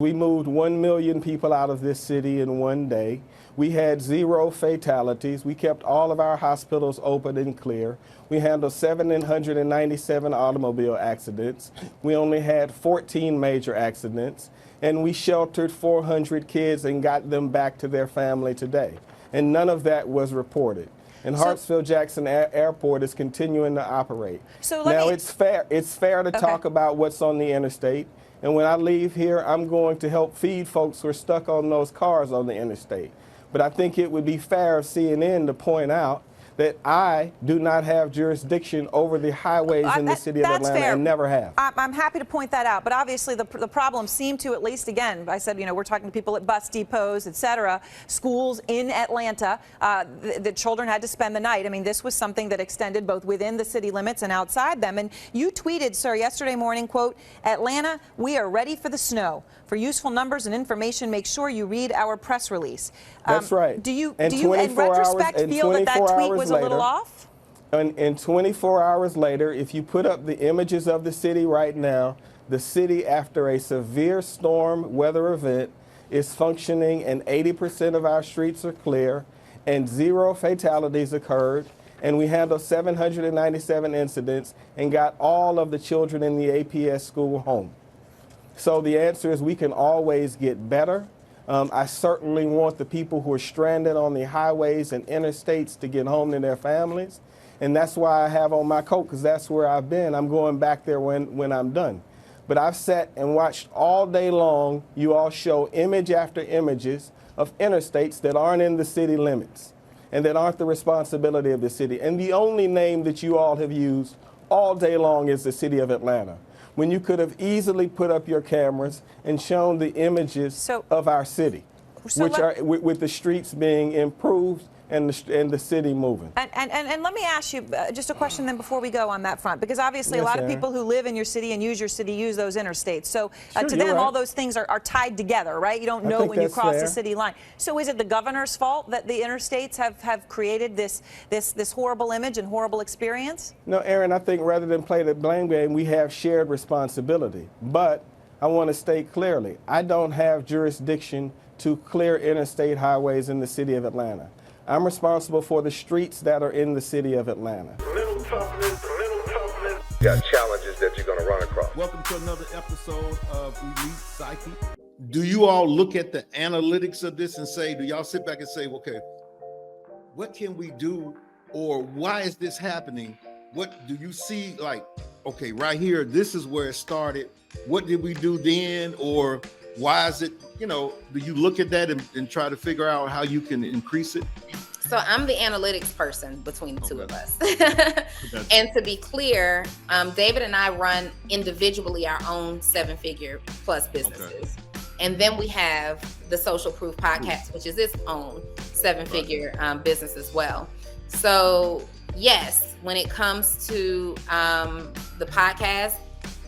We moved 1 million people out of this city in one day. We had 0 fatalities. We kept all of our hospitals open and clear. We handled 797 automobile accidents. We only had 14 major accidents. And we sheltered 400 kids and got them back to their family today. And none of that was reported. And Hartsfield-Jackson Airport is continuing to operate. It's fair to talk about what's on the interstate. And when I leave here, I'm going to help feed folks who are stuck on those cars on the interstate. But I think it would be fair of CNN to point out that I do not have jurisdiction over the highways in the city of Atlanta and never have. I'm happy to point that out, but obviously the problem seemed to, at least again, I said, we're talking to people at bus depots, et cetera, schools in Atlanta, the children had to spend the night. I mean, this was something that extended both within the city limits and outside them. And you tweeted, sir, yesterday morning, quote, "Atlanta, we are ready for the snow. For useful numbers and information, make sure you read our press release." That's right. Do you in retrospect feel that tweet was a little off? And 24 hours later, if you put up the images of the city right now, the city, after a severe storm weather event, is functioning and 80% of our streets are clear and 0 fatalities occurred. And we handled 797 incidents and got all of the children in the APS school home. So the answer is we can always get better. I certainly want the people who are stranded on the highways and interstates to get home to their families. And that's why I have on my coat, because that's where I've been. I'm going back there when I'm done. But I've sat and watched all day long. You all show image after images of interstates that aren't in the city limits and that aren't the responsibility of the city. And the only name that you all have used all day long is the city of Atlanta, when you could have easily put up your cameras and shown the images of our city, which are with the streets being improved and the city moving. And let me ask you just a question then before we go on that front, because obviously a lot of people who live in your city and use your city use those interstates. So to them, all those things are tied together, right? You don't know when you cross the city line. So is it the governor's fault that the interstates have created this horrible image and horrible experience? No, Aaron, I think rather than play the blame game, we have shared responsibility. But I want to state clearly, I don't have jurisdiction to clear interstate highways in the city of Atlanta. I'm responsible for the streets that are in the city of Atlanta. You got challenges that you're going to run across. Welcome to another episode of Elite Psyche. Do you all look at the analytics of this and say, do y'all sit back and say, okay, what can we do, or why is this happening? What do you see, like, okay, right here, this is where it started. What did we do then? Or why is it, do you look at that and try to figure out how you can increase it? So I'm the analytics person between the two of us. And to be clear, David and I run individually our own 7-figure plus businesses. And then we have the Social Proof Podcast, which is its own 7-figure business as well. So yes, when it comes to the podcast,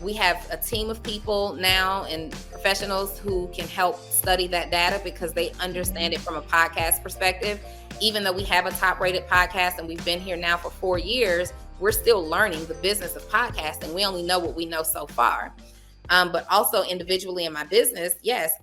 we have a team of people now and professionals who can help study that data because they understand it from a podcast perspective. Even though we have a top-rated podcast and we've been here now for 4 years, we're still learning the business of podcasting. We only know what we know so far. But also individually in my business, yes,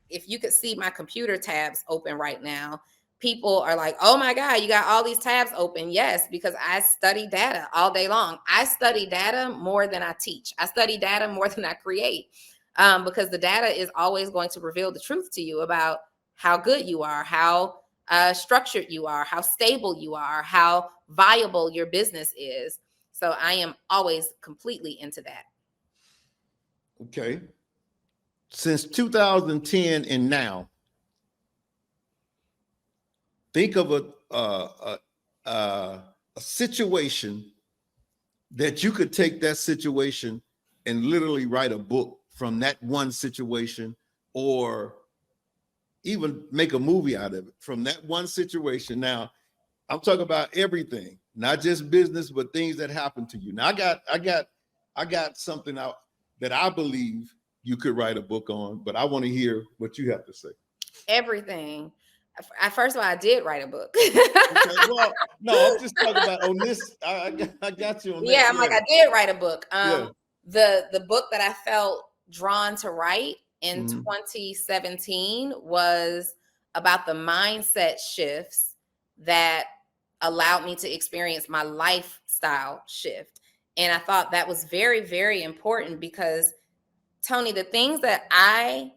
if you could see my computer tabs open right now, people are like, oh my God, you got all these tabs open. Yes, because I study data all day long. I study data more than I teach. I study data more than I create because the data is always going to reveal the truth to you about how good you are, how structured you are, how stable you are, how viable your business is. So I am always completely into that. Okay. Since 2010 and now, think of a situation that you could take that situation and literally write a book from that one situation, or even make a movie out of it from that one situation. Now, I'm talking about everything, not just business, but things that happen to you. Now, I got something out that I believe you could write a book on, but I want to hear what you have to say. Everything. First of all, I did write a book. Okay, well, no, I'm just talking about on this. I got you on that. Like, I did write a book. The book that I felt drawn to write in 2017 was about the mindset shifts that allowed me to experience my lifestyle shift. And I thought that was very, very important because, Tony, the things that I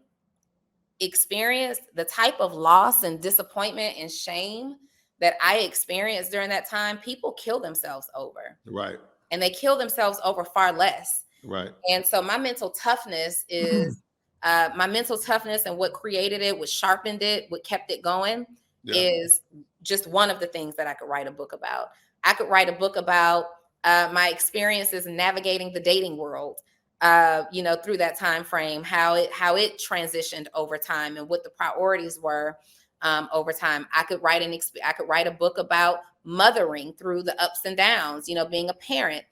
experienced, the type of loss and disappointment and shame that I experienced during that time, people kill themselves over. Right. And they kill themselves over far less. Right. And so my mental toughness is my mental toughness, and what created it, what sharpened it, what kept it going is just one of the things that I could write a book about. I could write a book about my experiences navigating the dating world, through that time frame, how it transitioned over time and what the priorities were over time. I could write a book about mothering through the ups and downs, being a parent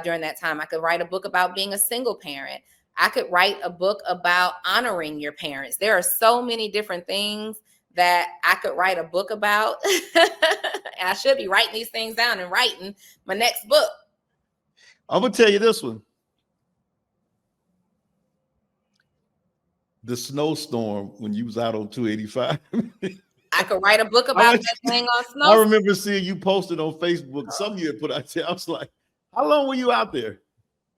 during that time. I could write a book about being a single parent. I could write a book about honoring your parents. There are so many different things that I could write a book about. And I should be writing these things down and writing my next book. I'm going to tell you this one. The snowstorm when you was out on 285. I could write a book about that thing on snow. I remember seeing you posted on Facebook. Some you had put out there. I was like, how long were you out there?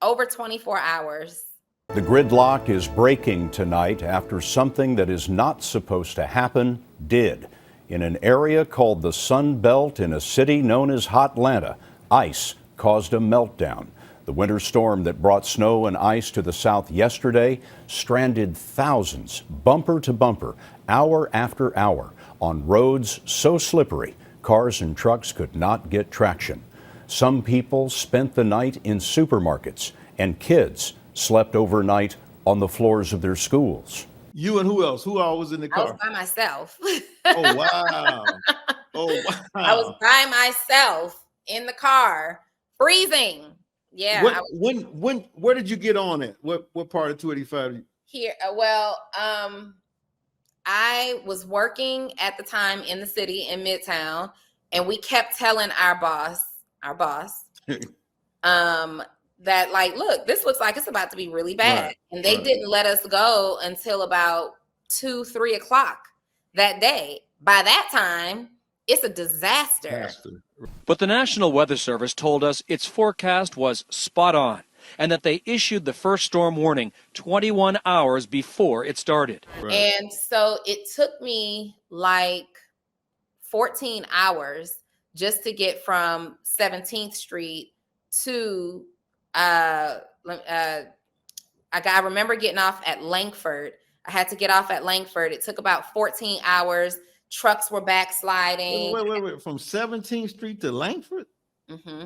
Over 24 hours. The gridlock is breaking tonight after something that is not supposed to happen did. In an area called the Sun Belt in a city known as Hotlanta, ice caused a meltdown. The winter storm that brought snow and ice to the south yesterday stranded thousands, bumper to bumper, hour after hour, on roads so slippery cars and trucks could not get traction. Some people spent the night in supermarkets, and kids slept overnight on the floors of their schools. You and who else? Who all was in the car? I was by myself. Oh, wow. Oh, wow. I was by myself in the car, freezing. Yeah. Where did you get on at? What part of 285? Here, I was working at the time in the city in Midtown, and we kept telling our boss, that like, look, this looks like it's about to be really bad. Right, and they didn't let us go until about 2-3 o'clock that day. By that time, it's a disaster. But the National Weather Service told us its forecast was spot on, and that they issued the first storm warning 21 hours before it started. Right. And so it took me like 14 hours just to get from 17th Street to I remember getting off at Langford. I had to get off at Langford. It took about 14 hours. Trucks were backsliding. Wait. From 17th Street to Langford? Mm-hmm.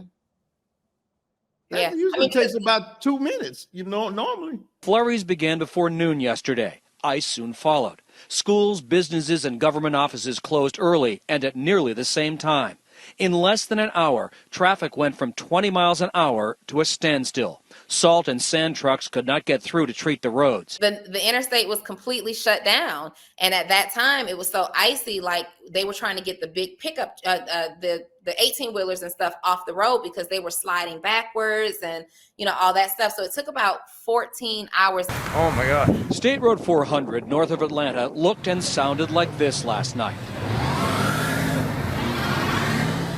That usually takes about 2 minutes, normally. Flurries began before noon yesterday. Ice soon followed. Schools, businesses, and government offices closed early and at nearly the same time. In less than an hour, traffic went from 20 miles an hour to a standstill. Salt and sand trucks could not get through to treat the roads. The interstate was completely shut down. And at that time, it was so icy, like they were trying to get the big pickup, the 18-wheelers and stuff off the road because they were sliding backwards and, all that stuff. So it took about 14 hours. Oh, my God. State Road 400 north of Atlanta looked and sounded like this last night.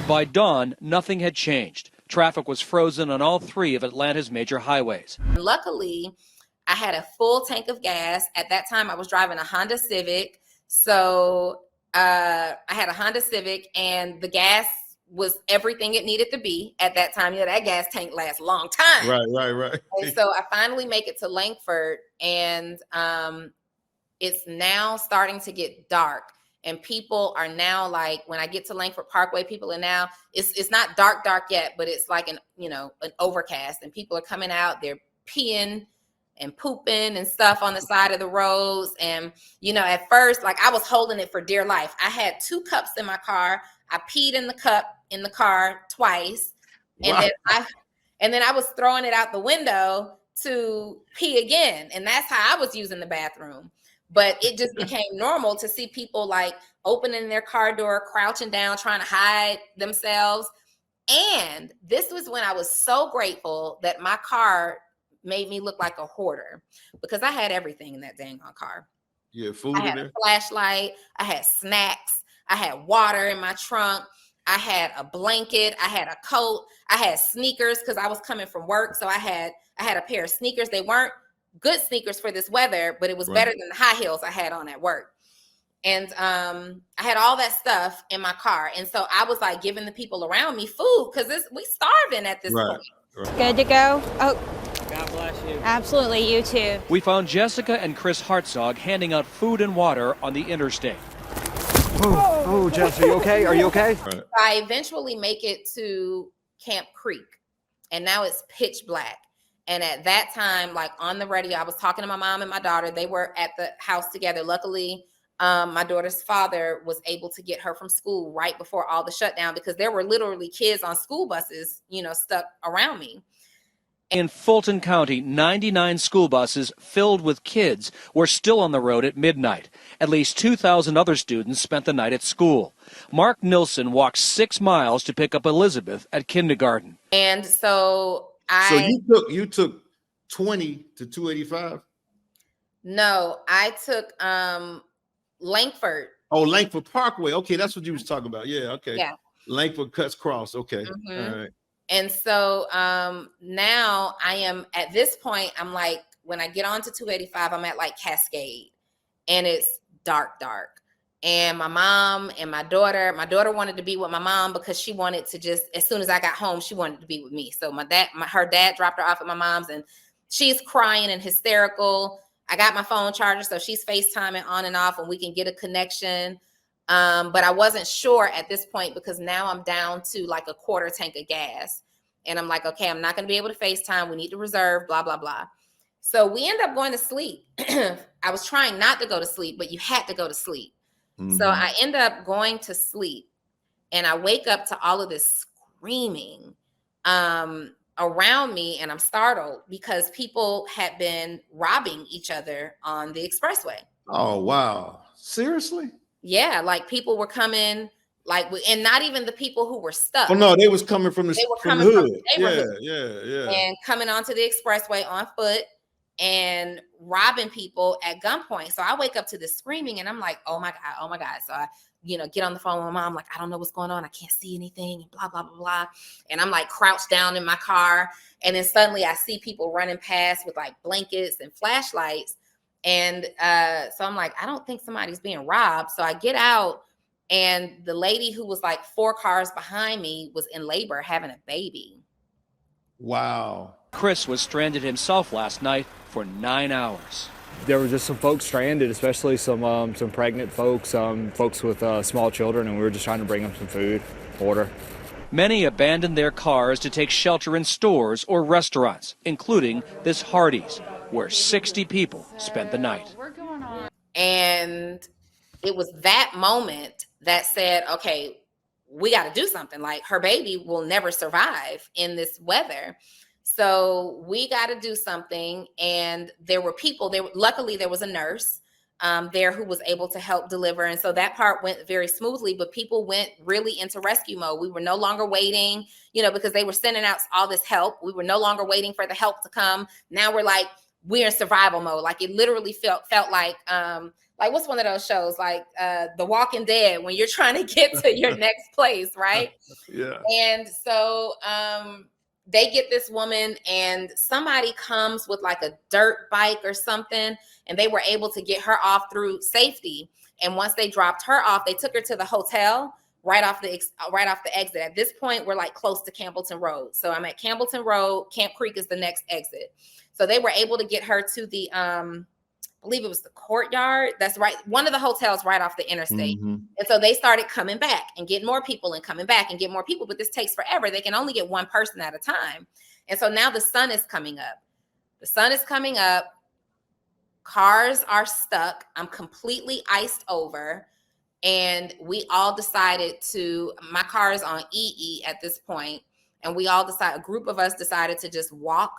By dawn, nothing had changed. Traffic was frozen on all 3 of Atlanta's major highways. Luckily, I had a full tank of gas. At that time, I was driving a Honda Civic. So I had a Honda Civic, and the gas was everything it needed to be at that time. That gas tank lasts a long time. Right. And so I finally make it to Langford, and it's now starting to get dark. And people are now like, when I get to Langford Parkway, people are now, it's not dark yet, but it's like an overcast, and people are coming out, they're peeing and pooping and stuff on the side of the roads. And, at first, like I was holding it for dear life. I had 2 cups in my car. I peed in the cup in the car twice. And wow. then I was throwing it out the window to pee again. And that's how I was using the bathroom. But it just became normal to see people like opening their car door, crouching down, trying to hide themselves. And this was when I was so grateful that my car made me look like a hoarder because I had everything in that dang on car. Yeah, food I in had there. a flashlight, I had snacks, I had water in my trunk, I had a blanket, I had a coat, I had sneakers because I was coming from work. So I had a pair of sneakers. They weren't good sneakers for this weather, but it was better than the high heels I had on at work. And I had all that stuff in my car. And so I was like giving the people around me food because we starving at this point. Good to go? Oh, God bless you. absolutely. You too. We found Jessica and Chris Hartzog handing out food and water on the interstate. Oh, Jess, are you okay? Are you okay? I eventually make it to Camp Creek, and now it's pitch black. And at that time, like on the radio, I was talking to my mom and my daughter. They were at the house together. Luckily, my daughter's father was able to get her from school right before all the shutdown because there were literally kids on school buses, stuck around me. In Fulton County, 99 school buses filled with kids were still on the road at midnight. At least 2,000 other students spent the night at school. Mark Nilsson walked 6 miles to pick up Elizabeth at kindergarten. And so you took 20 to 285? No, I took Langford. Oh, Langford Parkway. Okay, that's what you was talking about. Yeah, okay. Yeah. Langford cuts cross. Okay. Mm-hmm. All right. And so now I am at this point, I'm like, when I get onto 285, I'm at like Cascade and it's dark. And my mom and my daughter wanted to be with my mom because she wanted to just, as soon as I got home, she wanted to be with me. So her dad dropped her off at my mom's and she's crying and hysterical. I got my phone charger, so she's FaceTiming on and off and we can get a connection. But I wasn't sure at this point because now I'm down to like a quarter tank of gas. And I'm like, okay, I'm not going to be able to FaceTime. We need to reserve, blah, blah, blah. So we end up going to sleep. I was trying not to go to sleep, but you had to go to sleep. Mm-hmm. So I end up going to sleep and I wake up to all of this screaming around me. And I'm startled because people had been robbing each other on the expressway. Oh, wow. Seriously? Yeah, like people were coming, and not even the people who were stuck. Oh no, they was coming from the hood. Yeah. And coming onto the expressway on foot and robbing people at gunpoint. So I wake up to this screaming and I'm like, oh my God. So I, get on the phone with my mom, like, I don't know what's going on. I can't see anything, and blah, blah, blah, blah. And I'm like crouched down in my car. And then suddenly I see people running past with like blankets and flashlights. And so I'm like, I don't think somebody's being robbed. So I get out and the lady who was like 4 cars behind me was in labor having a baby. Wow. Chris was stranded himself last night for 9 hours. There were just some folks stranded, especially some pregnant folks, folks with small children, and we were just trying to bring them some food, water. Many abandoned their cars to take shelter in stores or restaurants, including this Hardee's, where 60 people spent the night. And it was that moment that said, okay, we got to do something. Like, her baby will never survive in this weather. So we got to do something. And there were people there. Luckily, there was a nurse there who was able to help deliver. And so that part went very smoothly, but people went really into rescue mode. We were no longer waiting, because they were sending out all this help. We were no longer waiting for the help to come. Now we're like, we're in survival mode. Like, it literally felt like what's one of those shows, like The Walking Dead, when you're trying to get to your next place, right? Yeah. And so they get this woman and somebody comes with like a dirt bike or something, and they were able to get her off through safety. And once they dropped her off, they took her to the hotel right off the exit. At this point, we're like close to Campbellton Road. So I'm at Campbellton Road. Camp Creek is the next exit. So they were able to get her to the, I believe it was the Courtyard. That's right. One of the hotels right off the interstate. Mm-hmm. And so they started coming back and getting more people and coming back and get more people. But this takes forever. They can only get one person at a time. And so now the sun is coming up. Cars are stuck. I'm completely iced over. And we all decided my car is on EE at this point. And a group of us decided to just walk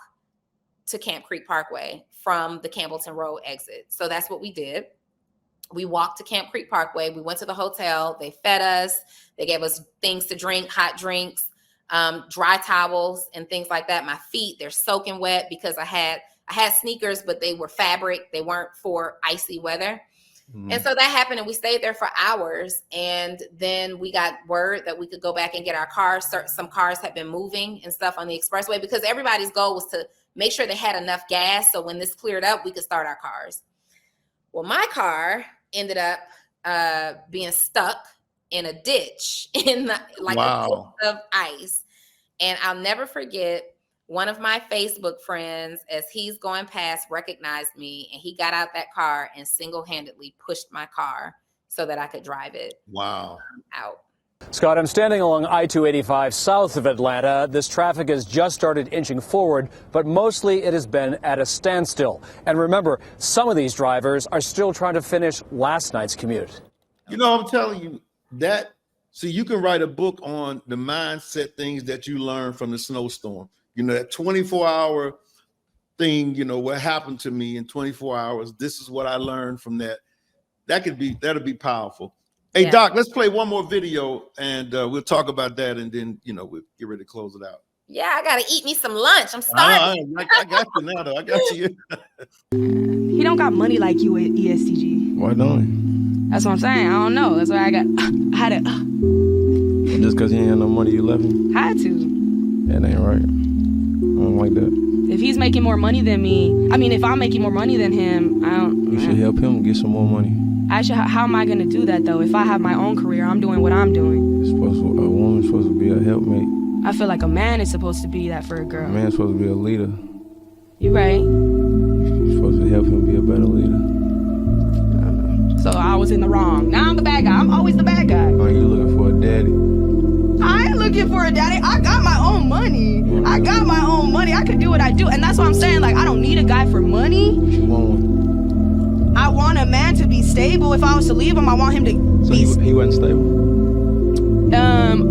to Camp Creek Parkway from the Campbellton Road exit. So that's what we did. We walked to Camp Creek Parkway. We went to the hotel. They fed us. They gave us things to drink, hot drinks. dry towels and things like that. My feet, they're soaking wet because I had sneakers, but they were fabric. They weren't for icy weather. And so that happened, and we stayed there for hours. And then we got word that we could go back and get our cars. Some cars had been moving and stuff on the expressway because everybody's goal was to make sure they had enough gas. So when this cleared up, we could start our cars. Well, my car ended up being stuck in a ditch in a pit of ice. And I'll never forget, one of my Facebook friends, as he's going past, recognized me, and he got out that car and single-handedly pushed my car so that I could drive it out. Scott, I'm standing along I-285 south of Atlanta. This traffic has just started inching forward, but mostly it has been at a standstill. And remember, some of these drivers are still trying to finish last night's commute. You know, I'm telling you that, so you can write a book on the mindset things that you learned from the snowstorm. You know, that 24-hour thing, you know, what happened to me in 24 hours. This is what I learned from that. That'll be powerful. Hey, Doc, let's play one more video and we'll talk about that. And then, you know, we'll get ready to close it out. Yeah, I got to eat me some lunch. I'm starving. I got you now, though. I got you. He don't got money like you at ESTG. Why don't he? That's what I'm saying. I don't know. That's why I had to. Just because he ain't had no money, you left him? Had to. That ain't right. I don't like that. If he's making more money than me, I mean, if I'm making more money than him, You should help him get some more money. How am I going to do that, though? If I have my own career, I'm doing what I'm doing. A woman's supposed to be a helpmate. I feel like a man is supposed to be that for a girl. A man's supposed to be a leader. You're right. You're supposed to help him be a better leader. So I was in the wrong. Now I'm the bad guy. I'm always the bad guy. Oh, you looking for a daddy? I ain't looking for a daddy. I got my own money. I got my own money. I could do what I do. And that's what I'm saying. Like, I don't need a guy for money. You want one? I want a man to be stable. If I was to leave him, I want him to be... So he wasn't stable?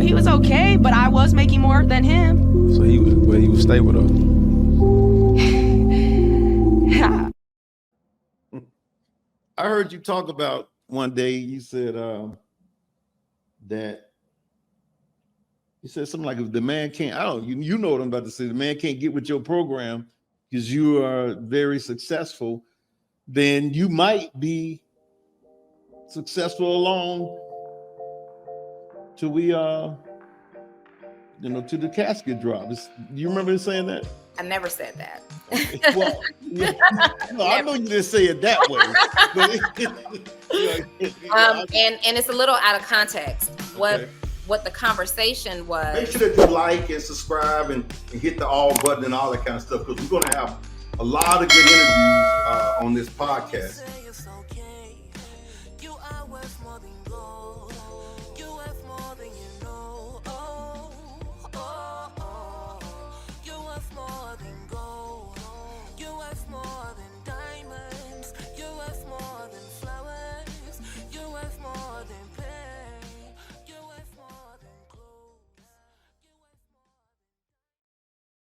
He was okay, but I was making more than him. So he was stable, though? I heard you talk about one day, you said that you said something like, if the man can't, you know what I'm about to say, the man can't get with your program because you are very successful, then you might be successful alone till we till the casket drops. You remember saying that? I never said that. Well, yeah, no, I know you didn't say it that way. But and it's a little out of context. What the conversation was. Make sure that you like and subscribe and hit the all button and all that kind of stuff, because we're going to have a lot of good interviews on this podcast. You are worth more than gold. You worth more than you